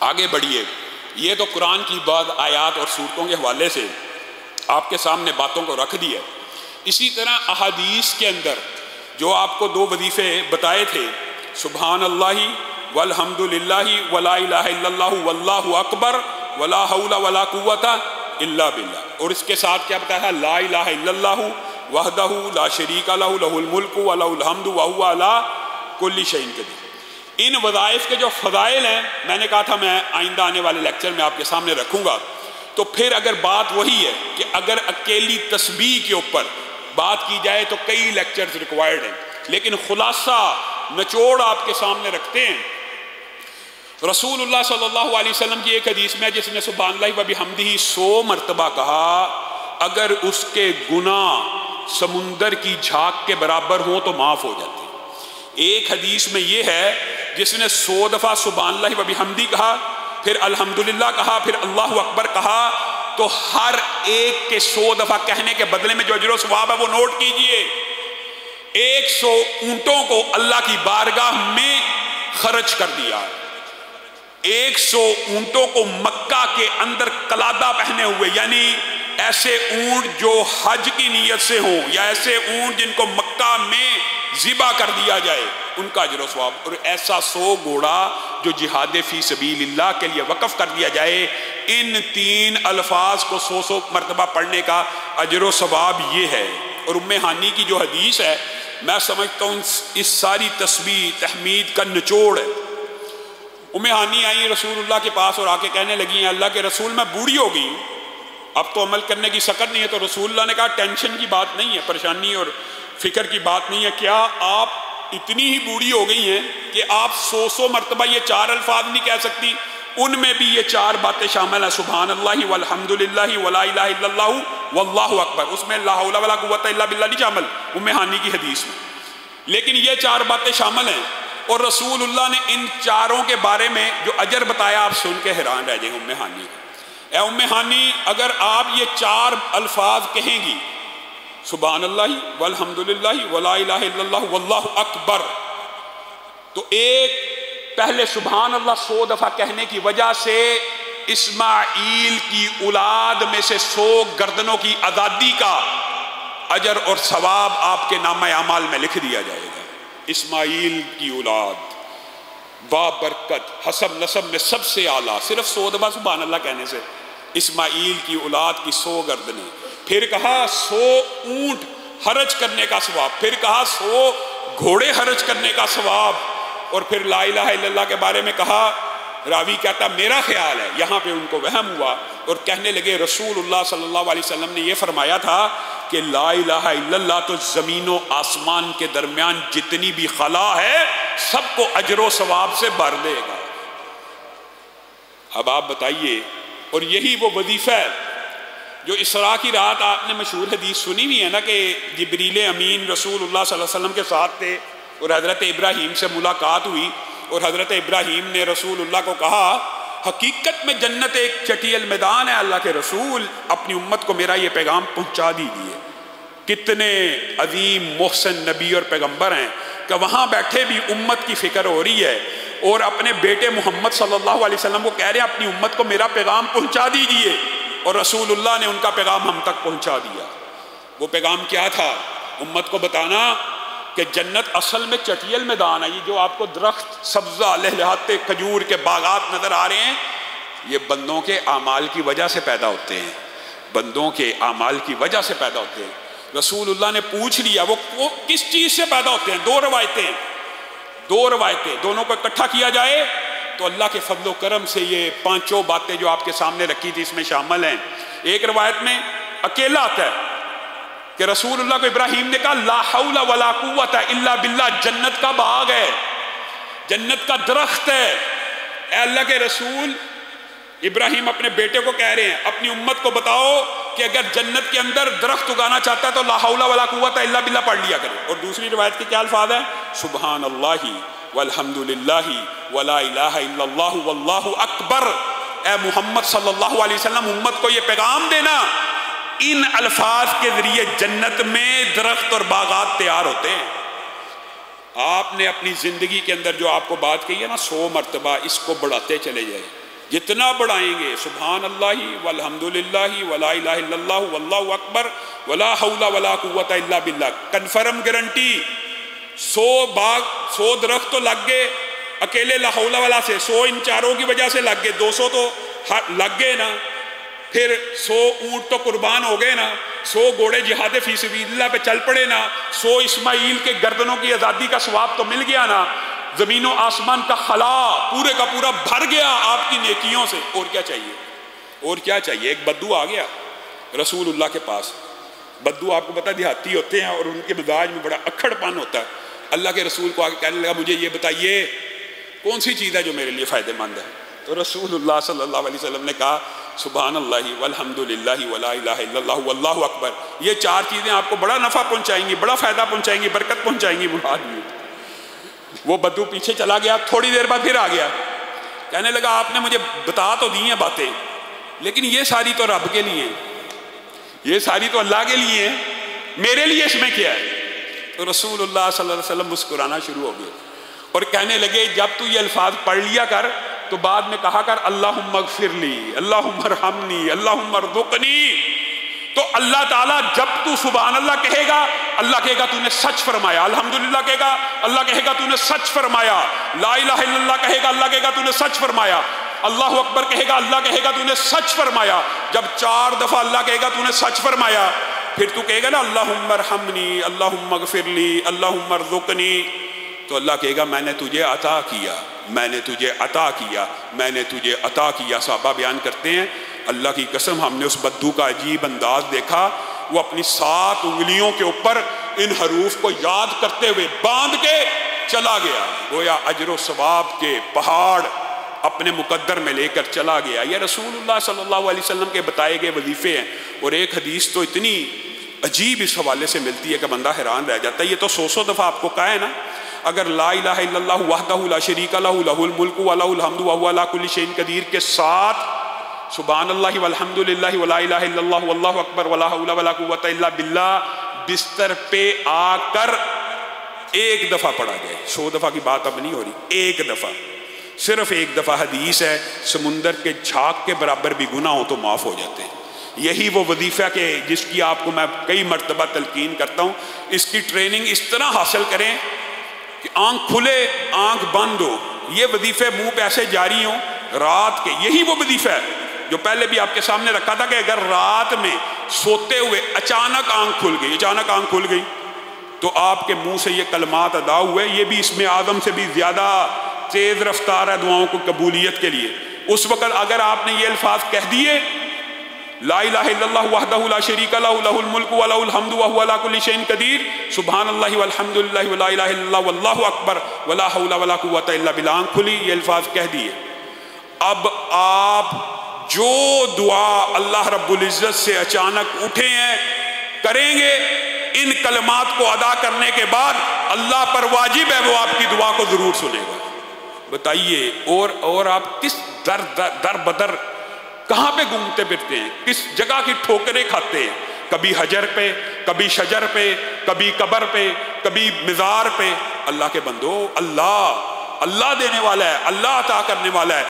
آگے بڑھیے. یہ تو قرآن کی بعض آیات اور صورتوں کے حوالے سے آپ کے سامنے باتوں کو رکھ دی ہے. اسی طرح احادیث کے اندر جو آپ کو 2 وظیفے بتائے تھے، سبحان اللہ والحمد للہ ولا الہ الا اللہ واللہ اکبر ولا حول ولا قوت الا باللہ، اور اس کے ساتھ کیا بتایا؟ لا الہ الا اللہ وحدہ لا شریک لہ لہ الملک ولہ الحمد وہو علی کل شیء قدیر. ان وظائف کے جو فضائل ہیں، میں نے کہا تھا میں آئندہ آنے والے لیکچر میں آپ کے سامنے رکھوں گا. تو پھر اگر بات وہی ہے کہ اگر اکیلی تسبیح کے اوپر بات کی جائے تو کئی لیکچرز ریکوائرڈ ہیں، لیکن خلاصہ نچوڑ آپ کے سامنے رکھتے ہیں. رسول اللہ صلی اللہ علیہ وسلم کی ایک حدیث میں جس نے سبحان اللہ و بحمدہ 100 مرتبہ کہا، اگر اس کے گناہ سمندر کی جھاگ کے برابر ہوں تو معاف ہو جاتے ہیں. ایک حدیث میں یہ ہے جس نے 100 دفعہ سبحان اللہ و بحمدہ کہا، پھر الحمدللہ کہا، پھر اللہ اکبر کہا، تو ہر ایک کے 100 دفعہ کہنے کے بدلے میں جو اجر و ثواب ہے وہ نوٹ کیجئے. 100 اونٹوں کو اللہ کی بارگاہ میں خرچ کر دیا. 100 اونٹوں کو مکہ کے اندر قلادہ پہنے ہوئے، یعنی ایسے اونٹ جو حج کی نیت سے ہوں، یا ایسے اونٹ جن کو مکہ میں ذبح کر دیا جائے، ان کا اجر و ثواب. اور ایسا 100 گھوڑا جو جہاد فی سبیل اللہ کے لیے وقف کر دیا جائے. ان 3 الفاظ کو 100 مرتبہ پڑھنے کا اجر و ثواب یہ ہے. اور ام ہانی کی جو حدیث ہے، میں سمجھتا ہوں اس ساری تسبیح تحمید کا نچوڑ ہے. ام ہانی آئی رسول اللہ کے پاس اور آ کے کہنے لگی ہیں اللہ کے رسول میں بوڑھی ہو گئی، اب تو عمل کرنے کی سکت نہیں ہے. تو رسول اللہ نے کہا ٹینشن کی بات نہیں ہے، پریشانی اور فکر کی بات نہیں ہے. کیا آپ اتنی ہی بوڑھی ہو گئی ہیں کہ آپ 100 مرتبہ یہ 4 الفاظ نہیں کہہ سکتی؟ ان میں بھی یہ 4 باتیں شامل ہیں، سبحان اللہ والحمد للہ ولا الہ الا اللہ واللہ اکبر. اس میں لا حول ولا قوت الا باللہ نہیں شامل ام ہانی کی حدیث میں، لیکن یہ 4 باتیں شامل ہیں. اور رسول اللہ نے ان 4 کے بارے میں جو اجر بتایا آپ سن کے حیران رہ جائیں گے. ام ہانی اے ام ہانی، اگر آپ یہ 4 الفاظ کہیں گی، سبحان اللہ والحمد للہ ولا الہ الا اللہ واللہ اکبر، تو ایک پہلے سبحان اللہ 100 دفعہ کہنے کی وجہ سے اسماعیل کی اولاد میں سے 100 گردنوں کی آزادی کا اجر اور ثواب آپ کے نامہ اعمال میں لکھ دیا جائے گا. اسماعیل کی اولاد بابرکت، حسب نسب میں سب سے اعلیٰ، صرف 100 دفعہ سبحان اللہ کہنے سے اسماعیل کی اولاد کی 100 گردنیں. پھر کہا 100 اونٹ حرج کرنے کا ثواب، پھر کہا 100 گھوڑے حرج کرنے کا ثواب، اور پھر لا الہ الا اللہ کے بارے میں کہا. راوی کہتا میرا خیال ہے یہاں پہ ان کو وہم ہوا اور کہنے لگے رسول اللہ صلی اللہ علیہ وسلم نے یہ فرمایا تھا کہ لا الہ الا اللہ تو زمین و آسمان کے درمیان جتنی بھی خلا ہے سب کو اجر و ثواب سے بھر دے گا. اب آپ بتائیے، اور یہی وہ وظیفہ ہے جو اسراء کی رات آپ نے مشہور حدیث سنی ہوئی ہے نا، کہ جبریل امین رسول اللہ صلی اللہ علیہ وسلم کے ساتھ تھے اور حضرت ابراہیم سے ملاقات ہوئی، اور حضرت ابراہیم نے رسول اللہ کو کہا حقیقت میں جنت ایک چٹیل میدان ہے، اللہ کے رسول اپنی امت کو میرا یہ پیغام پہنچا دیجیے. کتنے عظیم محسن نبی اور پیغمبر ہیں کہ وہاں بیٹھے بھی امت کی فکر ہو رہی ہے، اور اپنے بیٹے محمد صلی اللہ علیہ وسلم کو کہہ رہے ہیں اپنی امت کو میرا پیغام پہنچا دیجیے، اور رسول اللہ نے ان کا پیغام ہم تک پہنچا دیا. وہ پیغام کیا تھا؟ امت کو بتانا کہ جنت اصل میں چٹیل میدان ہے. یہ جو آپ کو درخت سبزہ لہلہاتے کھجور کے باغات نظر آ رہے ہیں، یہ بندوں کے اعمال کی وجہ سے پیدا ہوتے ہیں، بندوں کے اعمال کی وجہ سے پیدا ہوتے ہیں. رسول اللہ نے پوچھ لیا وہ کس چیز سے پیدا ہوتے ہیں؟ 2 روایتیں دونوں کو اکٹھا کیا جائے تو اللہ کے فضل و کرم سے یہ 5 باتیں جو آپ کے سامنے رکھی تھی اس میں شامل ہیں. ایک روایت میں اکیلا آتا ہے کہ رسول اللہ کو ابراہیم نے کہا لا حول ولا قوت الا باللہ، جنت کا باغ ہے، جنت کا درخت ہے. اے اللہ کے رسول، ابراہیم اپنے بیٹے کو کہہ رہے ہیں اپنی امت کو بتاؤ کہ اگر جنت کے اندر درخت اگانا چاہتا ہے تو لا حول ولا قوت الا باللہ پڑھ لیا کرے. اور دوسری روایت کے کیا الفاظ ہیں؟ سبحان اللہ والحمد للہ ولا الہ الا اللہ واللہ اکبر. اے محمد صلی اللہ علیہ وسلم، امت کو یہ پیغام دینا ان الفاظ کے ذریعے جنت میں درخت اور باغات تیار ہوتے ہیں. آپ نے اپنی زندگی کے اندر جو آپ کو بات کہی ہے نا 100 مرتبہ، اس کو بڑھاتے چلے جائیں. جتنا بڑھائیں گے سبحان اللہ والحمدللہ ولا الہ الا اللہ واللہ اکبر ولا حول ولا قوت الا باللہ، کنفرم گارنٹی۔ 100 درخت تو لگ گئے اکیلے لا حول ولا سے، 100 ان چاروں کی وجہ سے لگ گئے، 200 تو لگ گئے نا، پھر 100 اونٹ تو قربان ہو گئے نا، 100 گھوڑے جہاد فی سبیل اللہ پہ چل پڑے نا، 100 اسماعیل کے گردنوں کی آزادی کا ثواب تو مل گیا نا، زمین و آسمان کا خلا پورے کا پورا بھر گیا آپ کی نیکیوں سے۔ اور کیا چاہیے؟ اور کیا چاہیے؟ ایک بدو آ گیا رسول اللہ کے پاس۔ بدو آپ کو پتہ دیہاتی ہوتے ہیں اور ان کے مزاج میں بڑا اکھڑ پن ہوتا ہے۔ اللہ کے رسول کو آ کے کہنے لگا مجھے یہ بتائیے کون سی چیز ہے جو میرے لیے فائدہ مند ہے؟ تو رسول اللہ صلی اللہ علیہ وسلم نے کہا سبحان اللہ والحمدللہ ولا الہ الا اللہ واللہ اکبر۔ یہ 4 چیزیں آپ کو بڑا نفع پہنچائیں گی، بڑا فائدہ پہنچائیں گی، برکت پہنچائیں گی۔ وہ بدو پیچھے چلا گیا، تھوڑی دیر بعد پھر آ گیا، کہنے لگا آپ نے مجھے بتا تو دی ہیں باتیں، لیکن یہ ساری تو رب کے لیے ہیں، یہ ساری تو اللہ کے لیے ہیں، میرے لیے اس میں کیا ہے؟ تو رسول اللہ صلی اللہ علیہ وسلم مسکرانا شروع ہو گئے اور کہنے لگے جب تو یہ الفاظ پڑھ لیا کر تو بعد میں کہا کر اللہم اغفر لی، اللہم ارحمنی، اللہم ارزقنی۔ تو اللہ تعالیٰ جب تو سبحان اللہ کہے گا اللہ کہے گا تو نے سچ فرمایا، الحمدللہ کہے گا اللہ کہے گا تو نے سچ فرمایا، لا الہ الا اللہ کہے گا اللہ کہے گا تو نے سچ فرمایا، اللہ اکبر کہے گا اللہ کہے گا تو نے سچ فرمایا۔ جب 4 دفعہ اللہ کہے گا تو نے سچ فرمایا، پھر تو کہے گا نا اللہم ارحمنی، اللہم اغفر لی، اللہم ارزقنی، تو اللہ کہے گا میں نے تجھے عطا کیا، میں نے تجھے عطا کیا، میں نے تجھے عطا کیا۔ صحابہ بیان کرتے ہیں اللہ کی قسم ہم نے اس بدو کا عجیب انداز دیکھا، وہ اپنی 7 انگلیوں کے اوپر ان حروف کو یاد کرتے ہوئے باندھ کے چلا گیا، گویا اجر و ثواب کے پہاڑ اپنے مقدر میں لے کر چلا گیا۔ یہ رسول اللہ صلی اللہ علیہ وسلم کے بتائے گئے وظیفے ہیں، اور ایک حدیث تو اتنی عجیب اس حوالے سے ملتی ہے کہ بندہ حیران رہ جاتا ہے۔ یہ تو 100 دفعہ آپ کو کہا ہے نا، اگر لا الہ الا اللہ وحدہ لا شریک لہ لہ الملک و لہ الحمد وہو علی کل شیء قدیر کے ساتھ سبحان اللہ والحمدللہ ولا الہ الا اللہ واللہ اکبر ولا حول ولا قوت الا باللہ بستر پہ آ کر 1 دفعہ پڑھا جائے، 100 دفعہ کی بات اب نہیں ہو رہی، 1 دفعہ، صرف 1 دفعہ، حدیث ہے سمندر کے جھاگ کے برابر بھی گناہ ہو تو معاف ہو جاتے ہیں۔ یہی وہ وظیفہ کہ جس کی آپ کو میں کئی مرتبہ تلقین کرتا ہوں، اس کی ٹریننگ اس طرح حاصل کریں کہ آنکھ کھلے آنکھ بند ہو، یہ وظیفے منہ پہ ایسے جاری ہوں رات کے۔ یہی وہ وظیفہ ہے جو پہلے بھی آپ کے سامنے رکھا تھا کہ اگر رات میں سوتے ہوئے اچانک آنکھ کھل گئی تو آپ کے منہ سے یہ کلمات ادا ہوئے، یہ بھی اسم اعظم سے بھی زیادہ تیز رفتار ہے دعاؤں کو قبولیت کے لیے۔ اس وقت اگر آپ نے یہ الفاظ کہہ دیے لا الہ الا اللہ وحدہ لا شریک لہ لہ الملک و لہ الحمد وہو علی کل شیء قدیر، سبحان اللہ والحمدللہ ولا الہ الا اللہ واللہ اکبر ولا حول ولا قوت الا باللہ، آنکھ کھلی یہ الفاظ کہہ دیے۔ اب آپ جو دعا اللہ رب العزت سے اچانک اٹھے ہیں کریں گے، ان کلمات کو ادا کرنے کے بعد اللہ پر واجب ہے وہ آپ کی دعا کو ضرور سنے گا۔ بتائیے اور آپ کس در بدر کہاں پہ گھومتے پھرتے ہیں، کس جگہ کی ٹھوکریں کھاتے ہیں، کبھی حجر پہ، کبھی شجر پہ، کبھی قبر پہ، کبھی مزار پہ۔ اللہ کے بندو، اللہ دینے والا ہے، اللہ عطا کرنے والا ہے۔